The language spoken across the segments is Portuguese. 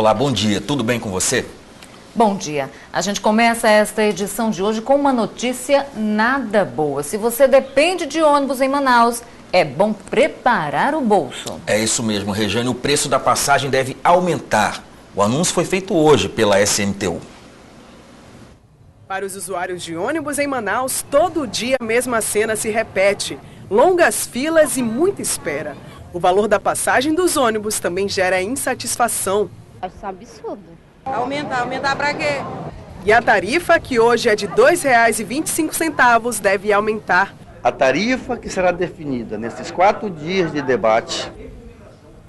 Olá, bom dia. Tudo bem com você? Bom dia. A gente começa esta edição de hoje com uma notícia nada boa. Se você depende de ônibus em Manaus, é bom preparar o bolso. É isso mesmo, Regiane. O preço da passagem deve aumentar. O anúncio foi feito hoje pela SMTU. Para os usuários de ônibus em Manaus, todo dia a mesma cena se repete. Longas filas e muita espera. O valor da passagem dos ônibus também gera insatisfação. Acho um absurdo. Aumentar para quê? E a tarifa, que hoje é de R$ 2,25, deve aumentar. A tarifa que será definida nesses 4 dias de debate,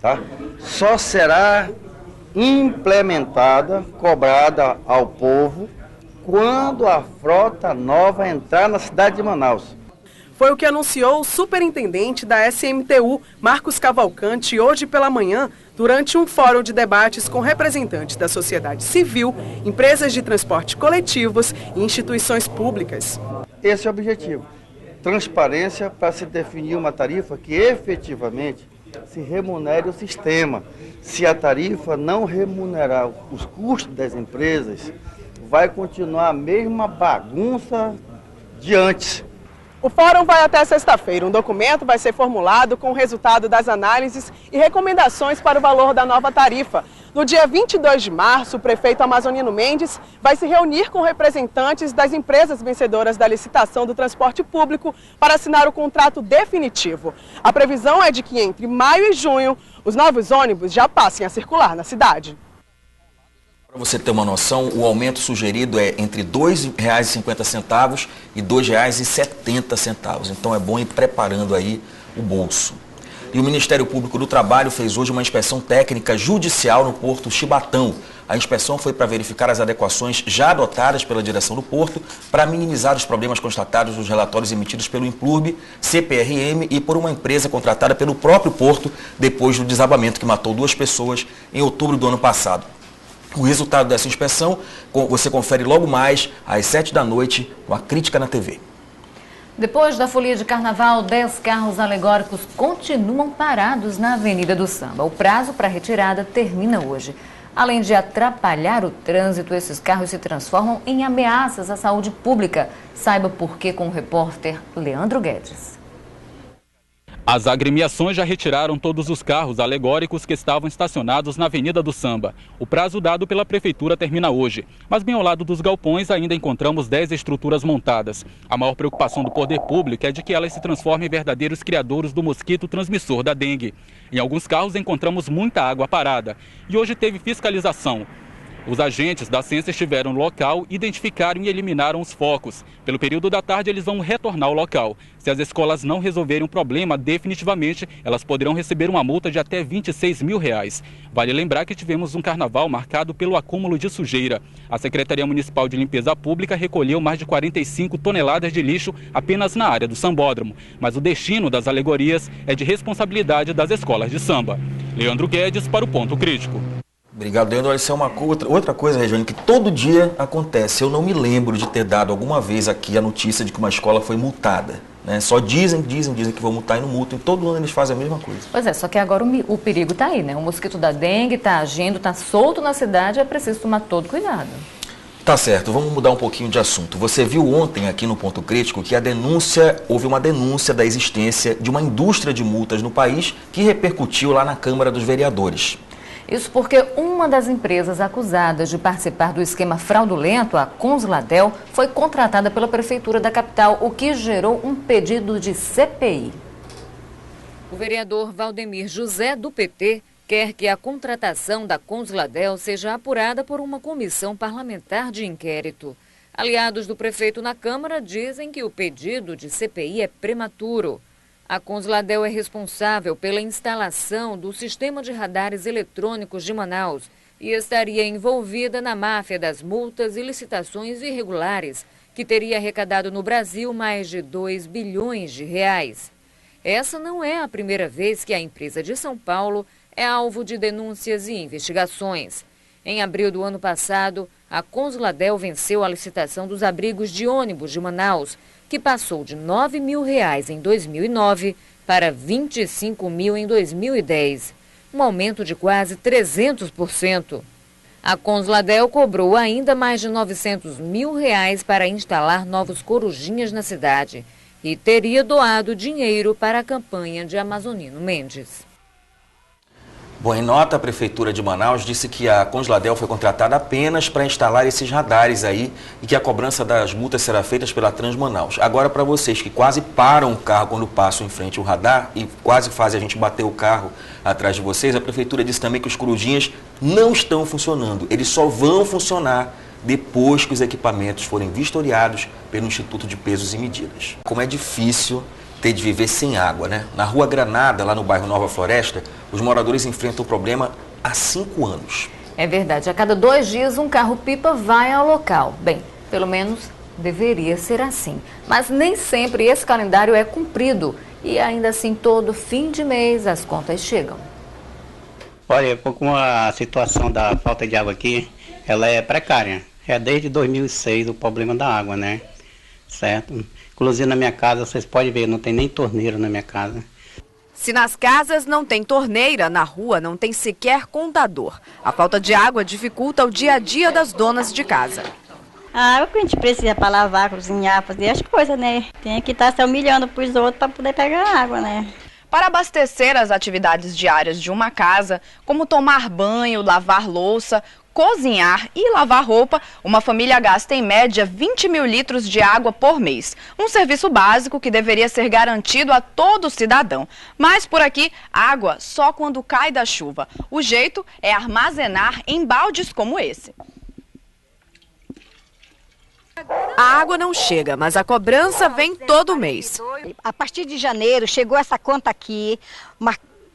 tá? Só será implementada, cobrada ao povo, quando a frota nova entrar na cidade de Manaus. Foi o que anunciou o superintendente da SMTU, Marcos Cavalcante, hoje pela manhã, durante um fórum de debates com representantes da sociedade civil, empresas de transporte coletivos e instituições públicas. Esse é o objetivo. Transparência para se definir uma tarifa que efetivamente se remunere o sistema. Se a tarifa não remunerar os custos das empresas, vai continuar a mesma bagunça de antes. O fórum vai até sexta-feira. Um documento vai ser formulado com o resultado das análises e recomendações para o valor da nova tarifa. No dia 22 de março, o prefeito Amazonino Mendes vai se reunir com representantes das empresas vencedoras da licitação do transporte público para assinar o contrato definitivo. A previsão é de que entre maio e junho, os novos ônibus já passem a circular na cidade. Para você ter uma noção, o aumento sugerido é entre R$ 2,50 e R$ 2,70. Então é bom ir preparando aí o bolso. E o Ministério Público do Trabalho fez hoje uma inspeção técnica judicial no Porto Chibatão. A inspeção foi para verificar as adequações já adotadas pela direção do Porto para minimizar os problemas constatados nos relatórios emitidos pelo Implurb, CPRM e por uma empresa contratada pelo próprio Porto depois do desabamento que matou 2 pessoas em outubro do ano passado. O resultado dessa inspeção você confere logo mais às 7 da noite com a Crítica na TV. Depois da folia de carnaval, 10 carros alegóricos continuam parados na Avenida do Samba. O prazo para retirada termina hoje. Além de atrapalhar o trânsito, esses carros se transformam em ameaças à saúde pública. Saiba por quê com o repórter Leandro Guedes. As agremiações já retiraram todos os carros alegóricos que estavam estacionados na Avenida do Samba. O prazo dado pela Prefeitura termina hoje, mas bem ao lado dos galpões ainda encontramos 10 estruturas montadas. A maior preocupação do poder público é de que elas se transformem em verdadeiros criadouros do mosquito transmissor da dengue. Em alguns carros encontramos muita água parada e hoje teve fiscalização. Os agentes da ciência estiveram no local, identificaram e eliminaram os focos. Pelo período da tarde, eles vão retornar ao local. Se as escolas não resolverem o problema definitivamente, elas poderão receber uma multa de até R$ 26 mil. Vale lembrar que tivemos um carnaval marcado pelo acúmulo de sujeira. A Secretaria Municipal de Limpeza Pública recolheu mais de 45 toneladas de lixo apenas na área do sambódromo. Mas o destino das alegorias é de responsabilidade das escolas de samba. Leandro Guedes para o Ponto Crítico. Obrigado, Leandro. Isso é uma outra coisa, Regiane, que todo dia acontece. Eu não me lembro de ter dado alguma vez aqui a notícia de que uma escola foi multada. Né? Só dizem que vão multar e não multam. E todo ano eles fazem a mesma coisa. Pois é, só que agora o perigo está aí, né? O mosquito da dengue está agindo, está solto na cidade, é preciso tomar todo cuidado. Tá certo, vamos mudar um pouquinho de assunto. Você viu ontem aqui no Ponto Crítico que houve uma denúncia da existência de uma indústria de multas no país que repercutiu lá na Câmara dos Vereadores. Isso porque uma das empresas acusadas de participar do esquema fraudulento, a Consladel, foi contratada pela Prefeitura da capital, o que gerou um pedido de CPI. O vereador Valdemir José, do PT, quer que a contratação da Consladel seja apurada por uma comissão parlamentar de inquérito. Aliados do prefeito na Câmara dizem que o pedido de CPI é prematuro. A Consladel é responsável pela instalação do sistema de radares eletrônicos de Manaus e estaria envolvida na máfia das multas e licitações irregulares, que teria arrecadado no Brasil mais de 2 bilhões de reais. Essa não é a primeira vez que a empresa de São Paulo é alvo de denúncias e investigações. Em abril do ano passado, a Consladel venceu a licitação dos abrigos de ônibus de Manaus, que passou de R$ 9 mil em 2009 para R$ 25 mil em 2010, um aumento de quase 300%. A Consladel cobrou ainda mais de R$900 mil para instalar novos corujinhas na cidade e teria doado dinheiro para a campanha de Amazonino Mendes. Bom, em nota, a Prefeitura de Manaus disse que a Consladel foi contratada apenas para instalar esses radares aí e que a cobrança das multas será feita pela Transmanaus. Agora, para vocês que quase param o carro quando passam em frente ao radar e quase fazem a gente bater o carro atrás de vocês, a Prefeitura disse também que os corujinhas não estão funcionando. Eles só vão funcionar depois que os equipamentos forem vistoriados pelo Instituto de Pesos e Medidas. Como é difícil ter de viver sem água, né? Na Rua Granada, lá no bairro Nova Floresta, os moradores enfrentam o problema há 5 anos. É verdade, a cada 2 dias um carro-pipa vai ao local. Bem, pelo menos deveria ser assim. Mas nem sempre esse calendário é cumprido. E ainda assim, todo fim de mês as contas chegam. Olha, com a situação da falta de água aqui, ela é precária. É desde 2006 o problema da água, né? Certo? Inclusive na minha casa, vocês podem ver, não tem nem torneira na minha casa. Se nas casas não tem torneira, na rua não tem sequer contador. A falta de água dificulta o dia a dia das donas de casa. A água que a gente precisa para lavar, cozinhar, fazer as coisas, né? Tem que estar se humilhando para os outros para poder pegar água, né? Para abastecer as atividades diárias de uma casa, como tomar banho, lavar louça, cozinhar e lavar roupa, uma família gasta em média 20 mil litros de água por mês. Um serviço básico que deveria ser garantido a todo cidadão. Mas por aqui, água só quando cai da chuva. O jeito é armazenar em baldes como esse. A água não chega, mas a cobrança vem todo mês. A partir de janeiro chegou essa conta aqui,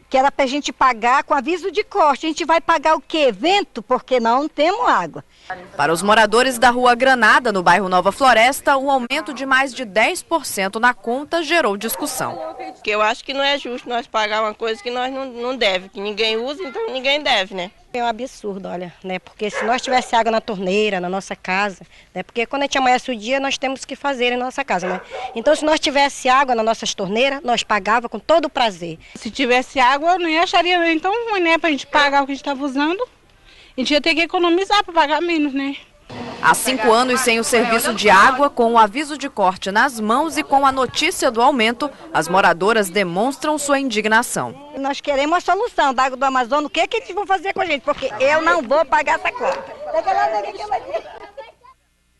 que era para a gente pagar com aviso de corte. A gente vai pagar o quê? Vento, porque não temos água. Para os moradores da Rua Granada, no bairro Nova Floresta, um aumento de mais de 10% na conta gerou discussão. Porque eu acho que não é justo nós pagar uma coisa que nós não devemos, que ninguém usa, então ninguém deve, né? É um absurdo, olha, né? Porque se nós tivesse água na torneira, na nossa casa, né? Porque quando a gente amanhece o dia, nós temos que fazer em nossa casa, né? Então, se nós tivesse água nas nossas torneiras, nós pagava com todo o prazer. Se tivesse água, eu não acharia então ruim, né? Pra gente pagar o que a gente estava usando, a gente ia ter que economizar para pagar menos, né? Há 5 anos sem o serviço de água, com o aviso de corte nas mãos e com a notícia do aumento, as moradoras demonstram sua indignação. Nós queremos a solução da água do Amazonas. O que eles vão fazer com a gente? Porque eu não vou pagar essa conta.